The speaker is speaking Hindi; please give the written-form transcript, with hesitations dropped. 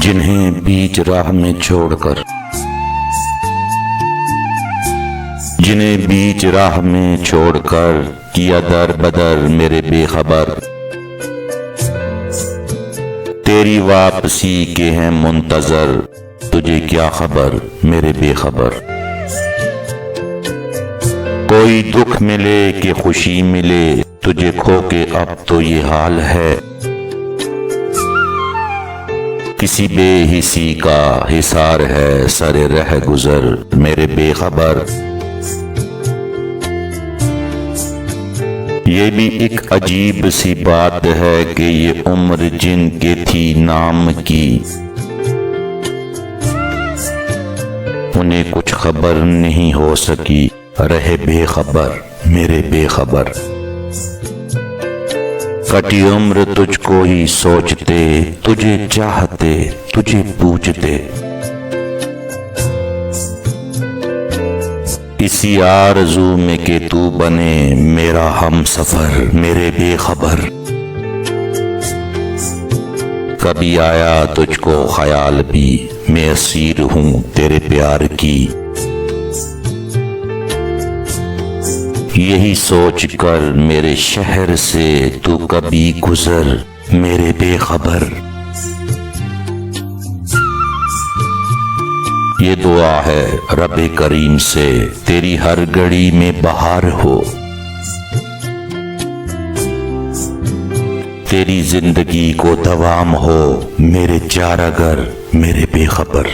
जिन्हें बीच राह में छोड़कर, जिन्हें बीच राह में छोड़कर किया दर बदर मेरे बेखबर। तेरी वापसी के हैं मुंतजर, तुझे क्या खबर मेरे बेखबर। कोई दुख मिले कि खुशी मिले, तुझे खो के अब तो ये हाल है। किसी बेहिसी का हिसार है सरे रह गुजर मेरे बेखबर। ये भी एक अजीब सी बात है कि ये उम्र जिनके थी नाम की, उन्हें कुछ खबर नहीं हो सकी, रहे बेखबर मेरे बेखबर। कटी उम्र तुझको ही सोचते, तुझे चाहते, तुझे पूछते। इसी आरज़ू में कि तू बने मेरा हम सफर मेरे बेखबर। कभी आया तुझको ख्याल भी, मैं असीर हूँ तेरे प्यार की। यही सोच कर मेरे शहर से तू कभी गुजर मेरे बेखबर। ये दुआ है रब्बे करीम से तेरी हर घड़ी में बहार हो, तेरी जिंदगी को दवाम हो मेरे चारागर मेरे बेखबर।